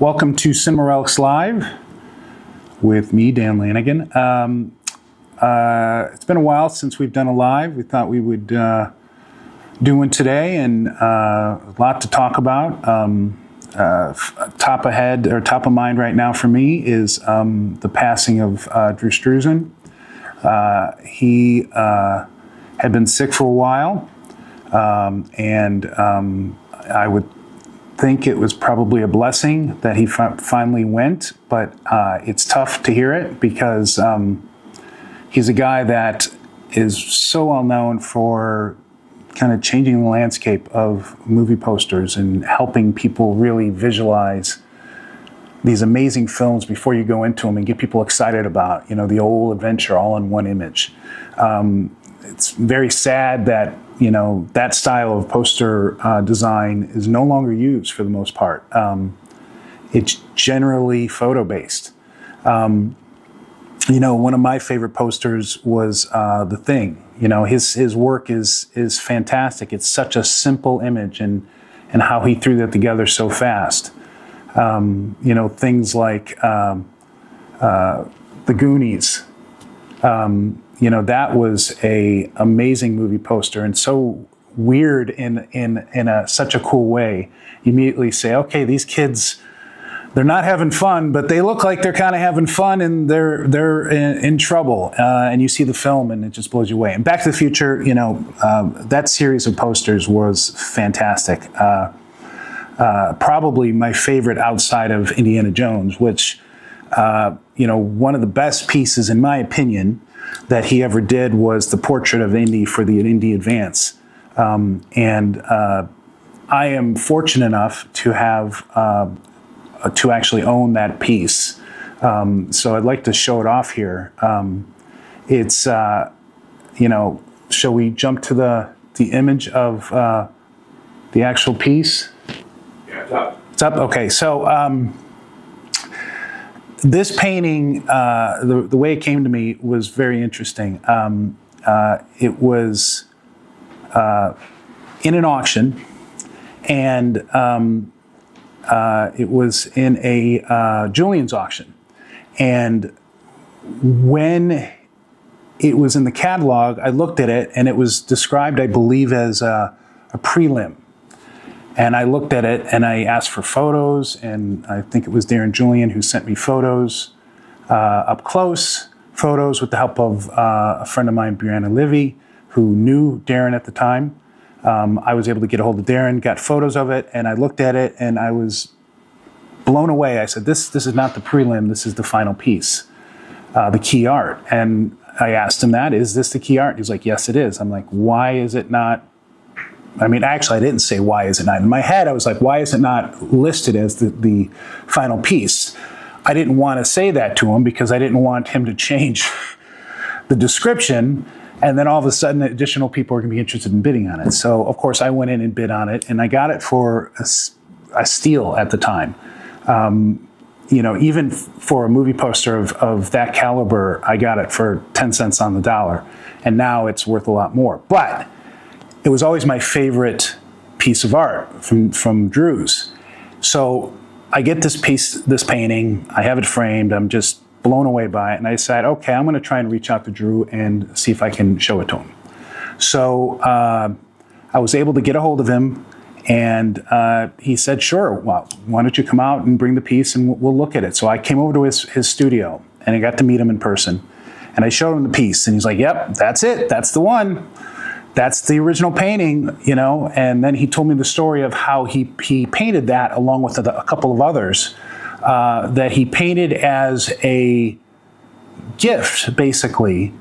Welcome to Cinema Relics Live with me, Dan Lanigan. It's been a while since we've done a live. We thought we would do one today, and a lot to talk about. Top of mind right now for me is the passing of Drew Struzan. He had been sick for a while, and I would think it was probably a blessing that he finally went, but it's tough to hear it because he's a guy that is so well known for kind of changing the landscape of movie posters and helping people really visualize these amazing films before you go into them and get people excited about, you know, the whole adventure all in one image. It's very sad that, you know, that style of poster design is no longer used for the most part. It's generally photo-based. You know, one of my favorite posters was The Thing. You know, his work is fantastic. It's such a simple image, and how he threw that together so fast. You know, things like The Goonies. You know, that was a amazing movie poster and so weird in such a cool way. You immediately say, okay, these kids, they're not having fun, but they look like they're kind of having fun, and they're in trouble. And you see the film, and it just blows you away. And Back to the Future, you know, that series of posters was fantastic. Probably my favorite outside of Indiana Jones, which, you know, one of the best pieces, in my opinion, that he ever did was the portrait of Indy for the Indy Advance. And I am fortunate enough to have to actually own that piece. So I'd like to show it off here. It's, you know, shall we jump to the image of the actual piece? Yeah, it's up. It's up? Okay, so this painting, the way it came to me was very interesting. It was in an auction, and it was in a Julien's auction. And when it was in the catalog, I looked at it, and it was described, I believe, as a prelim. And I looked at it, and I asked for photos, and I think it was Darren Julien who sent me photos, up close photos with the help of a friend of mine, Brianna Livy, who knew Darren at the time. I was able to get a hold of Darren, got photos of it, and I looked at it, and I was blown away. I said, this is not the prelim, this is the final piece, the key art. And I asked him that, is this the key art? He's like, yes, it is. I'm like, why is it not? I mean, actually, I didn't say, why is it not? In my head, I was like, why is it not listed as the final piece? I didn't want to say that to him because I didn't want him to change the description, and then all of a sudden, additional people are going to be interested in bidding on it. So, of course, I went in and bid on it, and I got it for a steal at the time. You know, even for a movie poster of that caliber, I got it for 10 cents on the dollar, and now it's worth a lot more. But it was always my favorite piece of art from Drew's. So I get this painting, I have it framed, I'm just blown away by it, and I decided, okay, I'm gonna try and reach out to Drew and see if I can show it to him. So I was able to get a hold of him, and he said, sure, well, why don't you come out and bring the piece and we'll look at it. So I came over to his studio, and I got to meet him in person, and I showed him the piece, and he's like, yep, that's it, that's the one. That's the original painting, you know. And then he told me the story of how he painted that along with a couple of others that he painted as a gift, basically.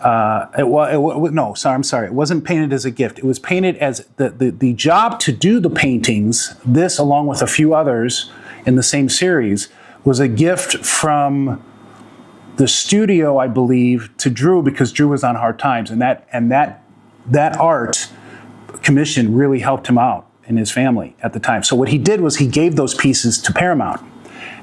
It wasn't painted as a gift. It was painted as the job to do the paintings. This, along with a few others in the same series, was a gift from the studio, I believe, to Drew, because Drew was on hard times, and that art commission really helped him out and his family at the time. So what he did was he gave those pieces to Paramount,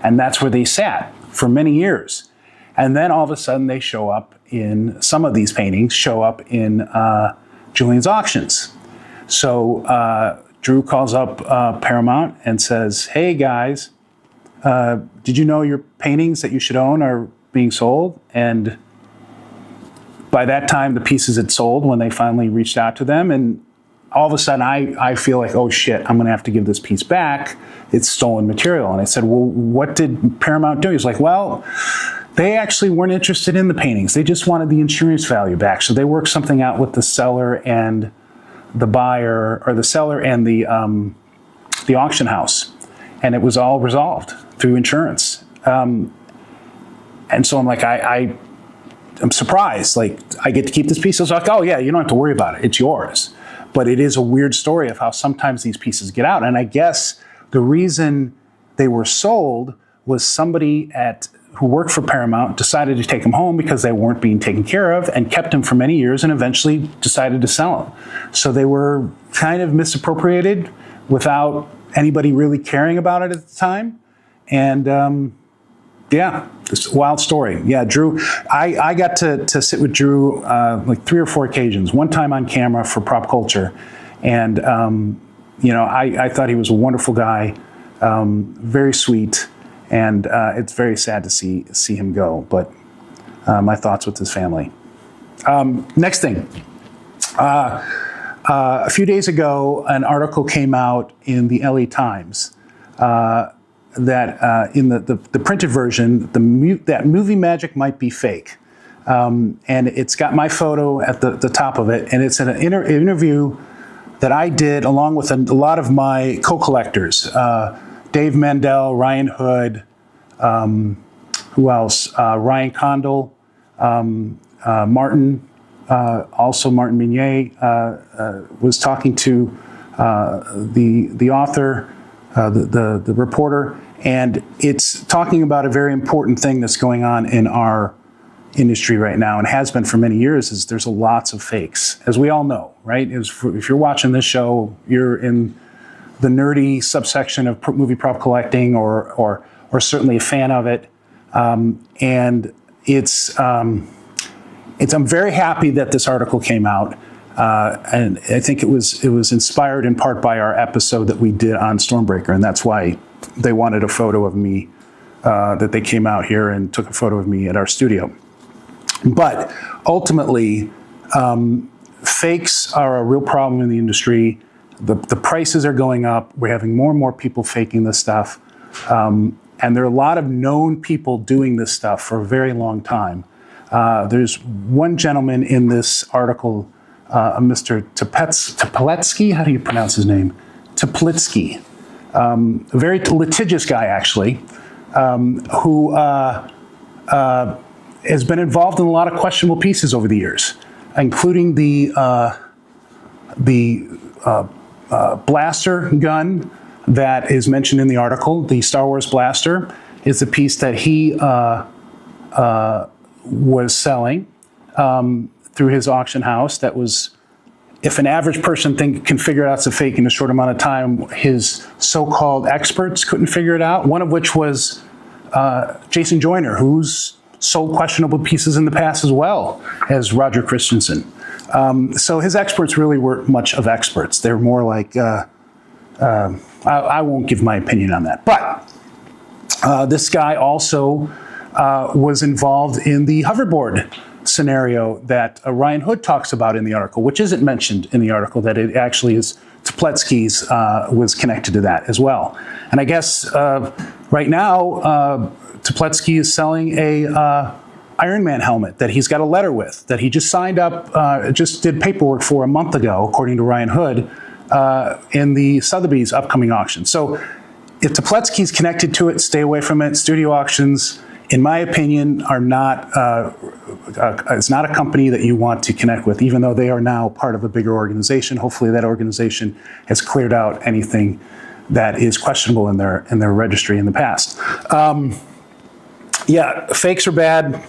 and that's where they sat for many years. And then all of a sudden they show up in, some of these paintings show up in Julien's auctions. So Drew calls up Paramount and says, hey guys, did you know your paintings that you should own are being sold? And by that time, the pieces had sold when they finally reached out to them. And all of a sudden, I feel like, oh shit, I'm going to have to give this piece back. It's stolen material. And I said, well, what did Paramount do? He's like, well, they actually weren't interested in the paintings. They just wanted the insurance value back. So they worked something out with the seller and the buyer, or the seller and the auction house. And it was all resolved through insurance. And so I'm like, I'm surprised. Like, I get to keep this piece. I was like, oh yeah, you don't have to worry about it. It's yours. But it is a weird story of how sometimes these pieces get out. And I guess the reason they were sold was somebody who worked for Paramount decided to take them home because they weren't being taken care of, and kept them for many years, and eventually decided to sell them. So they were kind of misappropriated without anybody really caring about it at the time. And yeah, it's a wild story. Yeah, Drew, I got to sit with Drew like 3 or 4 occasions, one time on camera for Prop Culture. And, I thought he was a wonderful guy, very sweet. And it's very sad to see him go, but my thoughts with his family. Next thing, a few days ago, an article came out in the LA Times that in the printed version, that movie magic might be fake. And it's got my photo at the top of it, and it's an interview that I did along with a lot of my co-collectors. Dave Mandel, Ryan Hood, who else? Ryan Condell, Martin, also Martin Minier was talking to the author, the reporter, and it's talking about a very important thing that's going on in our industry right now, and has been for many years, is there's lots of fakes, as we all know, right? If you're watching this show, you're in the nerdy subsection of movie prop collecting, or certainly a fan of it, and I'm very happy that this article came out, and I think it was inspired in part by our episode that we did on Stormbreaker, and that's why they wanted a photo of me, that they came out here and took a photo of me at our studio. But ultimately, fakes are a real problem in the industry. The prices are going up. We're having more and more people faking this stuff. And there are a lot of known people doing this stuff for a very long time. There's one gentleman in this article, Mr. Tepeletsky, how do you pronounce his name? Teplitsky, a very litigious guy, actually, who has been involved in a lot of questionable pieces over the years, including the blaster gun that is mentioned in the article. The Star Wars blaster is a piece that he was selling through his auction house. That was, if an average person can figure out it's a fake in a short amount of time, his so-called experts couldn't figure it out. One of which was Jason Joyner, who's sold questionable pieces in the past as well as Roger Christensen. So his experts really weren't much of experts. They're more like, I won't give my opinion on that. But this guy also was involved in the hoverboard scenario that Ryan Hood talks about in the article, which isn't mentioned in the article, that it actually is Tepletsky's was connected to that as well. And I guess right now, Tepletsky is selling a Iron Man helmet that he's got a letter with, that he just signed up, just did paperwork for a month ago, according to Ryan Hood, in the Sotheby's upcoming auction. So if Tepletsky's connected to it, stay away from it. Studio auctions, in my opinion, are not, it's not a company that you want to connect with, even though they are now part of a bigger organization. Hopefully that organization has cleared out anything that is questionable in their registry in the past. Yeah, fakes are bad.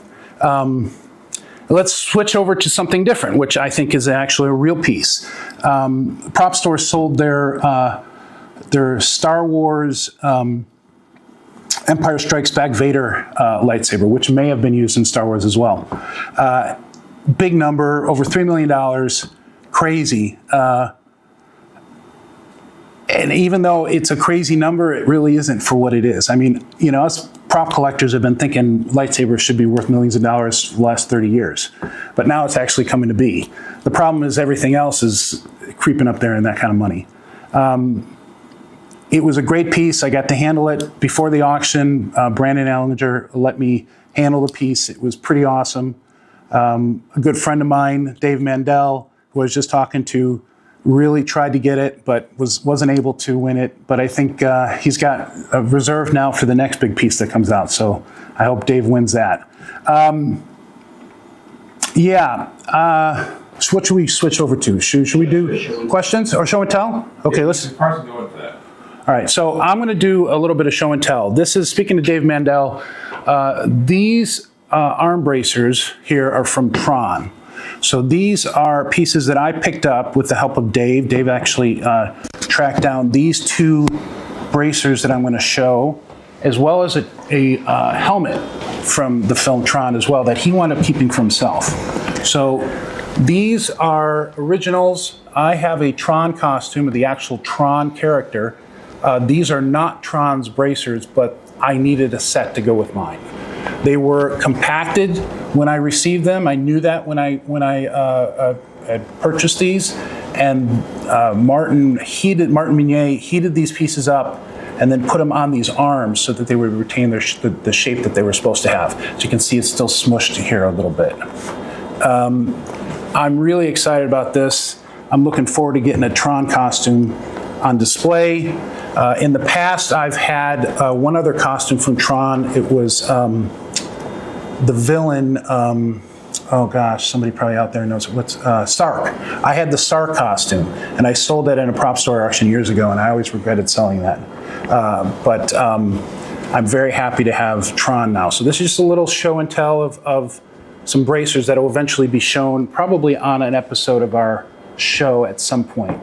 Let's switch over to something different, which I think is actually a real piece. Prop stores sold their Star Wars Empire Strikes Back Vader lightsaber, which may have been used in Star Wars as well. Big number, over $3 million, crazy. And even though it's a crazy number, it really isn't for what it is. I mean, you know, us prop collectors have been thinking lightsabers should be worth millions of dollars for the last 30 years. But now it's actually coming to be. The problem is everything else is creeping up there in that kind of money. It was a great piece. I got to handle it before the auction. Brandon Ellinger let me handle the piece. It was pretty awesome. A good friend of mine, Dave Mandel, who I was just talking to, really tried to get it, but wasn't able to win it. But I think he's got a reserve now for the next big piece that comes out. So I hope Dave wins that. So what should we switch over to? Should we do questions or show and tell? Okay, let's. Carson, go into that. All right, so I'm going to do a little bit of show and tell. This is, speaking to Dave Mandel, these arm bracers here are from Tron. So these are pieces that I picked up with the help of Dave. Dave actually tracked down these two bracers that I'm going to show, as well as a helmet from the film Tron as well that he wound up keeping for himself. So these are originals. I have a Tron costume of the actual Tron character. These are not Tron's bracers, but I needed a set to go with mine. They were compacted when I received them. I knew that when I had purchased these. And Martin Minier heated these pieces up and then put them on these arms so that they would retain the shape that they were supposed to have. As you can see, it's still smushed here a little bit. I'm really excited about this. I'm looking forward to getting a Tron costume on display. In the past, I've had one other costume from Tron. It was the villain, oh gosh, somebody probably out there knows what's, Sark. I had the Sark costume, and I sold that in a prop store auction years ago, and I always regretted selling that. But I'm very happy to have Tron now. So this is just a little show and tell of some bracers that will eventually be shown probably on an episode of our show at some point.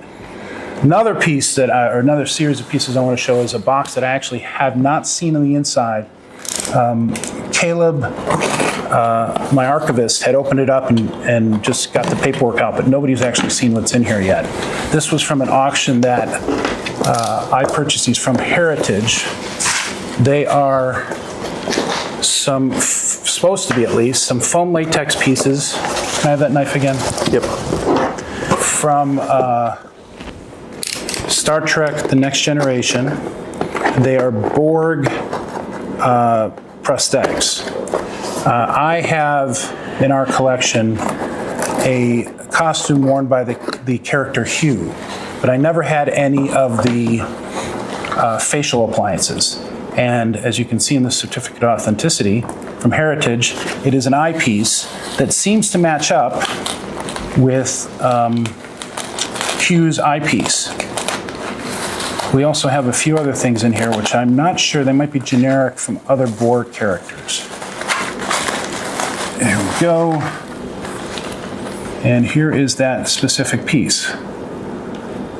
Another piece or another series of pieces I want to show is a box that I actually have not seen on the inside. Caleb, my archivist, had opened it up and just got the paperwork out, but nobody's actually seen what's in here yet. This was from an auction that I purchased these from Heritage. They are supposed to be at least, some foam latex pieces. Can I have that knife again? Yep. From Star Trek: The Next Generation. They are Borg prosthetics. I have in our collection a costume worn by the character Hugh, but I never had any of the facial appliances. And as you can see in the certificate of authenticity from Heritage, it is an eyepiece that seems to match up with Hugh's eyepiece. We also have a few other things in here, which I'm not sure, they might be generic from other Borg characters. There we go. And here is that specific piece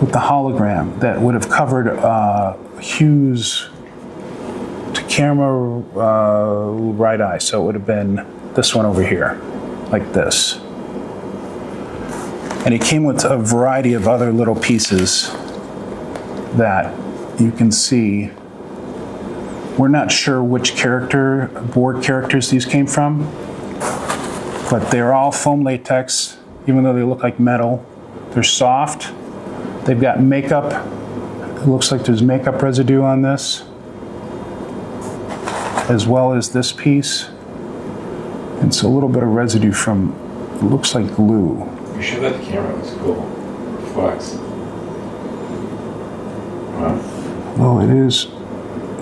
with the hologram that would have covered Hugh's to camera right eye. So it would have been this one over here, like this. And it came with a variety of other little pieces that you can see. We're not sure which Borg characters these came from, but they're all foam latex, even though they look like metal. They're soft. They've got makeup. It looks like there's makeup residue on this, as well as this piece. And it's a little bit of residue from, it looks like glue. You should let the camera, it's cool. Flex. Well, it is,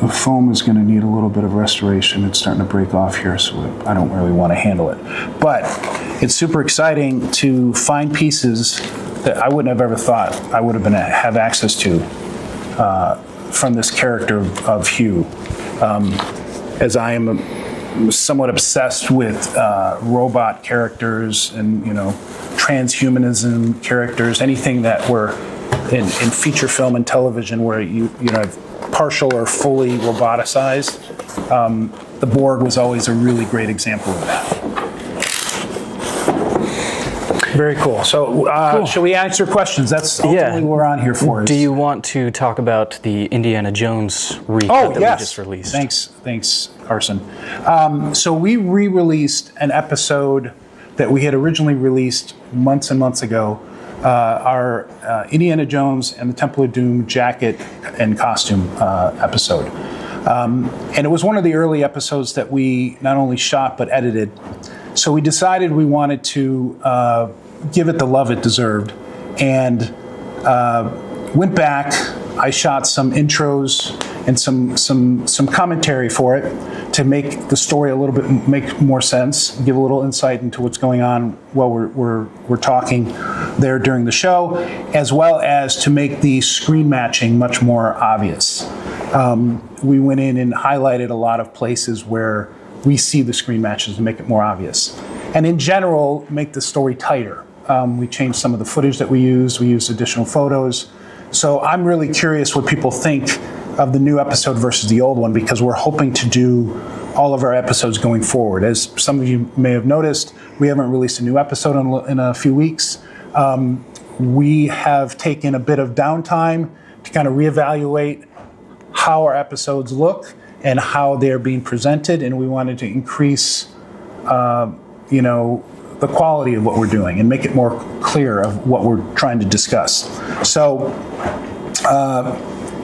the foam is going to need a little bit of restoration. It's starting to break off here, so I don't really want to handle it. But it's super exciting to find pieces that I wouldn't have ever thought I would have access to from this character of Hugh. As I am somewhat obsessed with robot characters and, transhumanism characters, anything that were in feature film and television where you partial or fully roboticized. The Borg was always a really great example of that. Very cool. So, shall we answer questions? That's ultimately what we're on here for. Do you want to talk about the Indiana Jones recut that we just released? Thanks, Carson. So we re-released an episode that we had originally released months and months ago, our Indiana Jones and the Temple of Doom jacket and costume episode. And it was one of the early episodes that we not only shot but edited. So we decided we wanted to give it the love it deserved, and went back. I shot some intros and some commentary for it to make the story a little bit make more sense, give a little insight into what's going on while we're talking there during the show, as well as to make the screen matching much more obvious. We went in and highlighted a lot of places where we see the screen matches to make it more obvious. And in general, make the story tighter. We changed some of the footage that we used. We used additional photos. So I'm really curious what people think of the new episode versus the old one, because we're hoping to do all of our episodes going forward. As some of you may have noticed, we haven't released a new episode in a few weeks. We have taken a bit of downtime to kind of reevaluate how our episodes look and how they're being presented, and we wanted to increase, the quality of what we're doing and make it more clear of what we're trying to discuss. So,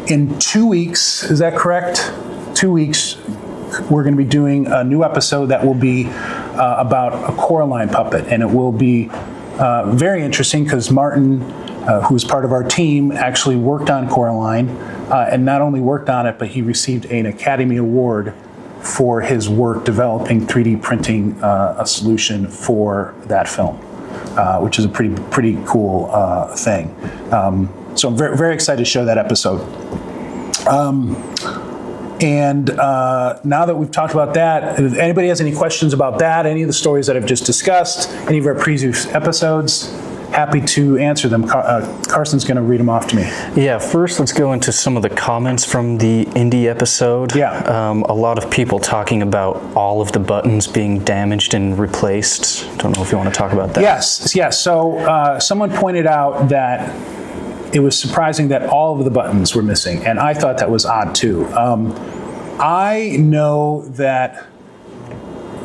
in 2 weeks, is that correct? 2 weeks, we're going to be doing a new episode that will be about a Coraline puppet, and it will be very interesting because Martin, who is part of our team, actually worked on Coraline. And not only worked on it, but he received an Academy Award for his work developing 3D printing a solution for that film, which is a pretty cool thing. So I'm very, very excited to show that episode. And now that we've talked about that, if anybody has any questions about that, any of the stories that I've just discussed, any of our previous episodes, happy to answer them. Carson's going to read them off to me. Yeah, first let's go into some of the comments from the indie episode. Yeah. A lot of people talking about all of the buttons being damaged and replaced. Don't know if you want to talk about that. Yes. So someone pointed out that it was surprising that all of the buttons were missing, and I thought that was odd too. I know that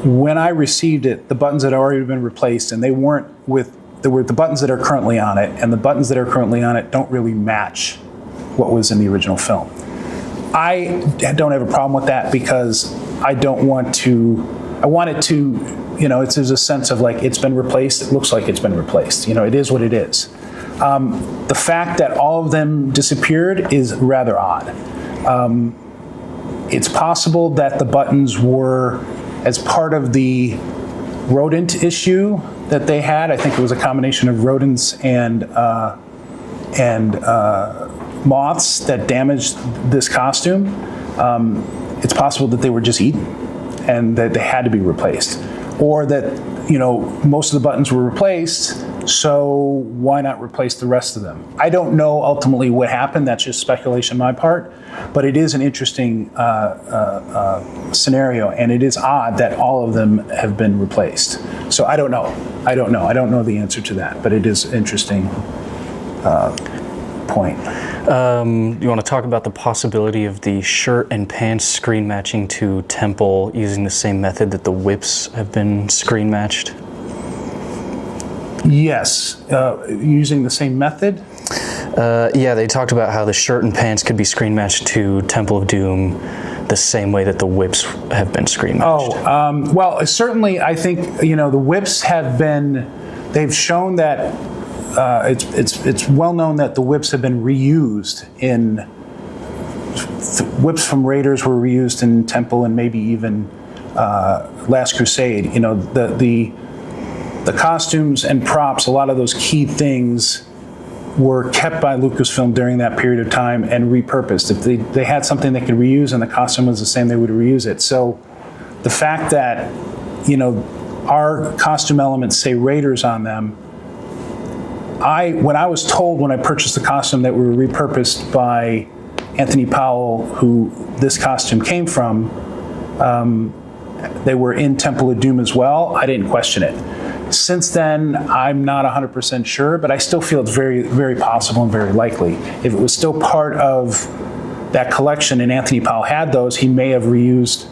when I received it, the buttons had already been replaced, and they weren't there were the buttons that are currently on it, and the buttons that are currently on it don't really match what was in the original film. I don't have a problem with that because I want it to, there's a sense of like, it's been replaced, it looks like it's been replaced. It is what it is. The fact that all of them disappeared is rather odd. It's possible that the buttons were as part of the rodent issue that they had. I think it was a combination of rodents and moths that damaged this costume. It's possible that they were just eaten and that they had to be replaced, or that most of the buttons were replaced, so why not replace the rest of them? I don't know ultimately what happened. That's just speculation on my part, but it is an interesting scenario, and it is odd that all of them have been replaced. So I don't know. I don't know the answer to that, but it is an interesting point. You want to talk about the possibility of the shirt and pants screen matching to Temple using the same method that the whips have been screen matched? Yes, using the same method? Yeah, they talked about how the shirt and pants could be screen matched to Temple of Doom the same way that the whips have been screen matched. Well, certainly I think, the whips they've shown that it's well known that the whips have been reused whips from Raiders were reused in Temple and maybe even Last Crusade. The costumes and props, a lot of those key things were kept by Lucasfilm during that period of time and repurposed. If they had something they could reuse and the costume was the same, they would reuse it. So the fact that, our costume elements say Raiders on them, when I was told when I purchased the costume that we were repurposed by Anthony Powell, who this costume came from, they were in Temple of Doom as well, I didn't question it. Since then, I'm not 100% sure, but I still feel it's very, very possible and very likely. If it was still part of that collection and Anthony Powell had those, he may have reused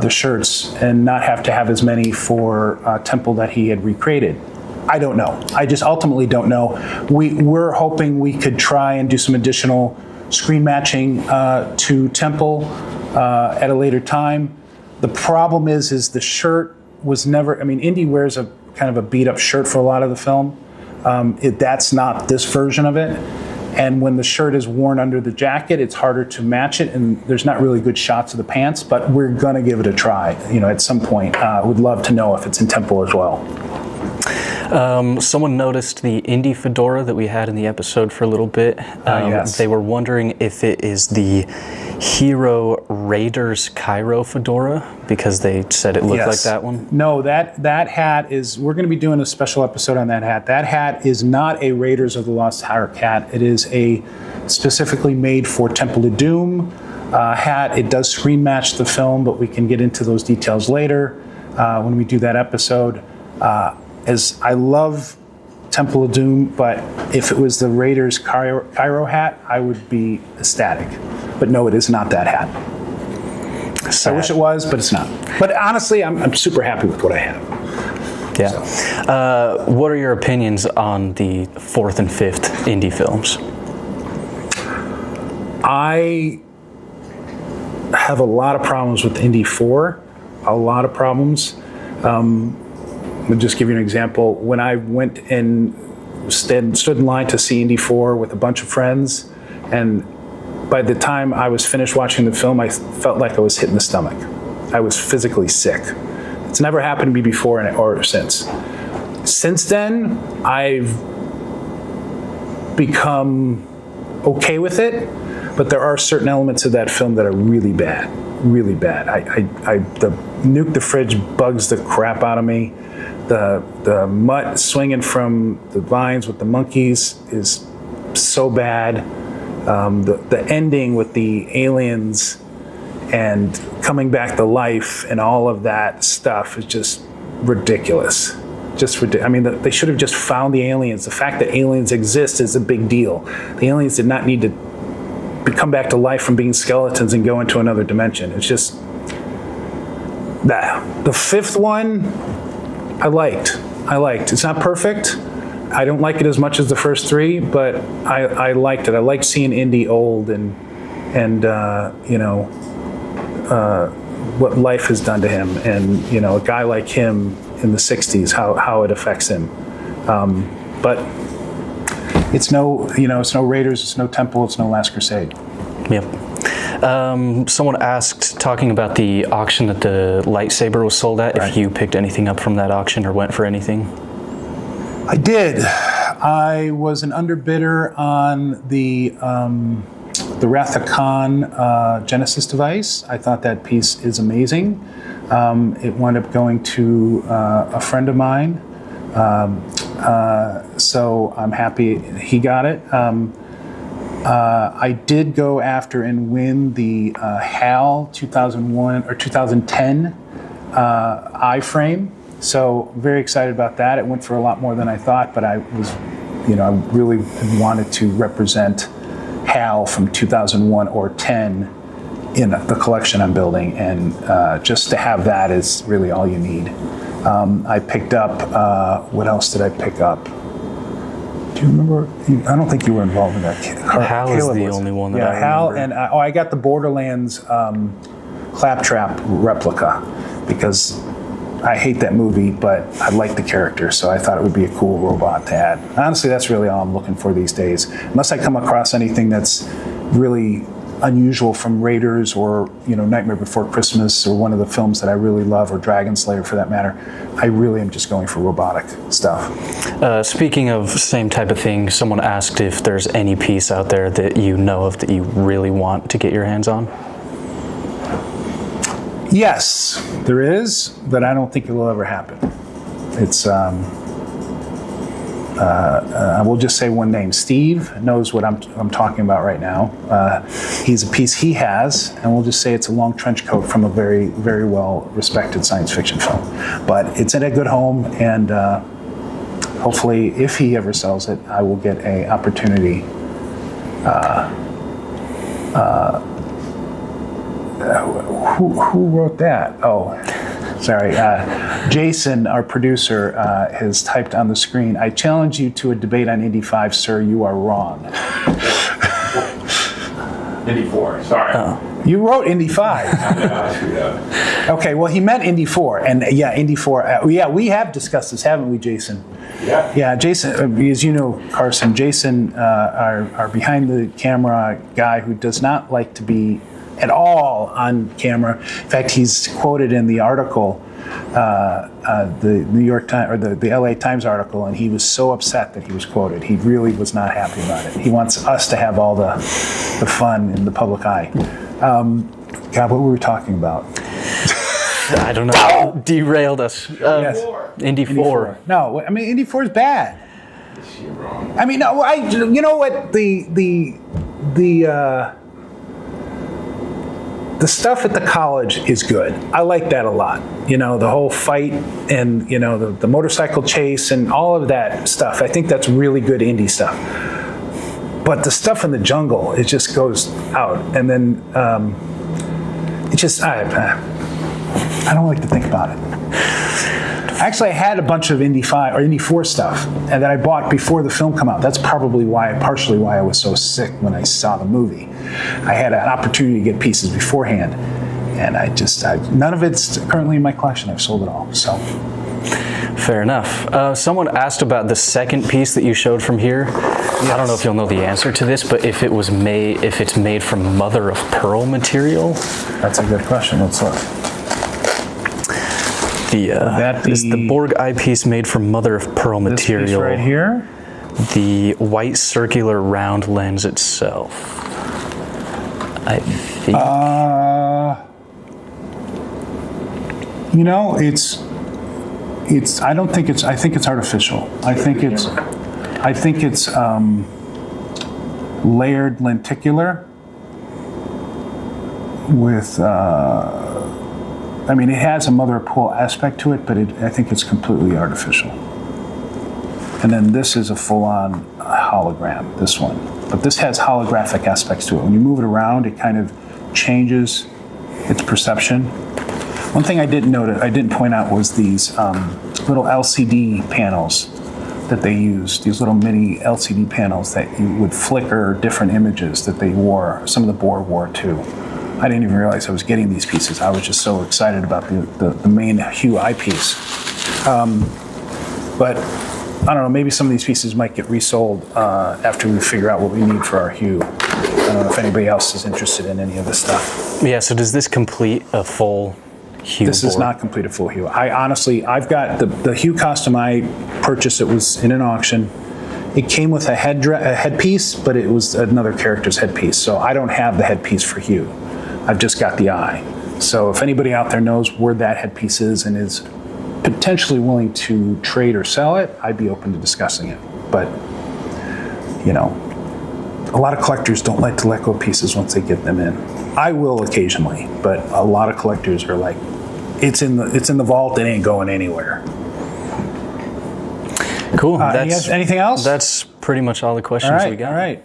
the shirts and not have to have as many for Temple that he had recreated. I don't know. I just ultimately don't know. We're hoping we could try and do some additional screen matching to Temple at a later time. The problem is the shirt was never, I mean, Indy wears a kind of a beat up shirt for a lot of the film. That's not this version of it. And when the shirt is worn under the jacket, it's harder to match it, and there's not really good shots of the pants, but we're gonna give it a try, at some point. Would love to know if it's in Temple as well. Someone noticed the Indy fedora that we had in the episode for a little bit. Yes. They were wondering if it is the Hero Raiders Cairo fedora, because they said it looked like that one. No, that hat is, we're going to be doing a special episode on that hat. That hat is not a Raiders of the Lost Ark hat. It is a specifically made for Temple of Doom hat. It does screen match the film, but we can get into those details later when we do that episode. As I love Temple of Doom, but if it was the Raiders Cairo hat, I would be ecstatic. But no, it is not that hat. Sad. I wish it was, but it's not. But honestly, I'm super happy with what I have. Yeah. So. What are your opinions on the 4th and 5th Indy films? I have a lot of problems with Indy 4. A lot of problems. I'll just give you an example. When I went and stood in line to see Indy 4 with a bunch of friends, and by the time I was finished watching the film, I felt like I was hit in the stomach. I was physically sick. It's never happened to me before or since. Since then, I've become okay with it, but there are certain elements of that film that are really bad, really bad. The Nuke the Fridge bugs the crap out of me. The mutt swinging from the vines with the monkeys is so bad. The ending with the aliens and coming back to life and all of that stuff is just ridiculous. I mean, they should have just found the aliens. The fact that aliens exist is a big deal. The aliens did not need to come back to life from being skeletons and go into another dimension. It's just that. The 5th one, I liked. It's not perfect. I don't like it as much as the first 3, but I liked it. I liked seeing Indy old and what life has done to him, and a guy like him in the 60s, how it affects him. But it's no Raiders, it's no Temple, it's no Last Crusade. Yep. Someone asked, talking about the auction that the lightsaber was sold at, if you picked anything up from that auction or went for anything. I did. I was an underbidder on the Wrath of Khan Genesis device. I thought that piece is amazing. It wound up going to a friend of mine, so I'm happy he got it. I did go after and win the HAL 2001 or 2010 iframe. So very excited about that. It went for a lot more than I thought, but I was, I really wanted to represent HAL from 2001 or 10 in the collection I'm building, and just to have that is really all you need. I picked up, what else did I pick up? Do you remember? I don't think you were involved in that. HAL is the only one that I remember. HAL, and I got the Borderlands Claptrap replica because I hate that movie, but I like the character, so I thought it would be a cool robot to add. Honestly, that's really all I'm looking for these days. Unless I come across anything that's really unusual from Raiders or Nightmare Before Christmas or one of the films that I really love, or Dragon Slayer for that matter, I really am just going for robotic stuff. Speaking of same type of thing, someone asked if there's any piece out there that you know of that you really want to get your hands on. Yes, there is, but I don't think it will ever happen. It's, I I will just say one name. Steve knows what I'm talking about right now. He's a piece he has, and we'll just say it's a long trench coat from a very, very well-respected science fiction film. But it's in a good home, and hopefully, if he ever sells it, I will get an opportunity. Who wrote that? Oh, sorry. Jason, our producer, has typed on the screen, "I challenge you to a debate on Indy 5, sir. You are wrong." Indy 4, sorry. You wrote Indy 5. Yeah. Okay, well, he meant Indy 4. And yeah, Indy 4. Yeah, we have discussed this, haven't we, Jason? Yeah. Yeah, Jason, as you know, Carson, Jason, our behind the camera guy who does not like to be at all on camera. In fact, he's quoted in the article, the New York Times, or the LA Times article, and he was so upset that he was quoted. He really was not happy about it. He wants us to have all the fun in the public eye. God, what were we talking about? I don't know. Derailed us. Yes. Indy 4. No, I mean, Indy 4 is bad. You're wrong. I mean, no, you know what, the stuff at the college is good. I like that a lot. You know, the whole fight and, you know, the motorcycle chase and all of that stuff. I think that's really good indie stuff. But the stuff in the jungle, it just goes out. And then it just, I don't like to think about it. Actually, I had a bunch of Indy 5 or Indy 4 stuff and that I bought before the film came out. That's probably partially why I was so sick when I saw the movie. I had an opportunity to get pieces beforehand, and none of it's currently in my collection. I've sold it all. So, fair enough. Someone asked about the second piece that you showed from here. Yes. I don't know if you'll know the answer to this, but if it's made from mother of pearl material. That's a good question. Let's look. Is the Borg eyepiece made from mother of pearl material? This piece right here. The white circular round lens itself. I think. You know, it's. I don't think it's. I think it's artificial. I think it's layered lenticular with. I mean, it has a mother of pearl aspect to it, but I think it's completely artificial. And then this is a full-on hologram, this one. But this has holographic aspects to it. When you move it around, it kind of changes its perception. One thing I didn't point out was these little LCD panels that they used, these little mini LCD panels that you would flicker different images that they wore. Some of the Borg wore too. I didn't even realize I was getting these pieces. I was just so excited about the main Hue eyepiece. But I don't know, maybe some of these pieces might get resold after we figure out what we need for our Hue. I don't know if anybody else is interested in any of this stuff. Yeah, so does this complete a full Hue This board? does not complete a full Hue. I've got the Hue costume I purchased. It was in an auction. It came with a headpiece, but it was another character's headpiece. So I don't have the headpiece for Hue. I've just got the eye. So if anybody out there knows where that headpiece is and is potentially willing to trade or sell it, I'd be open to discussing it. But, you know, a lot of collectors don't like to let go of pieces once they get them in. I will occasionally, but a lot of collectors are like, it's in the vault, it ain't going anywhere. Cool. Anything else? That's pretty much all the questions we got. All right.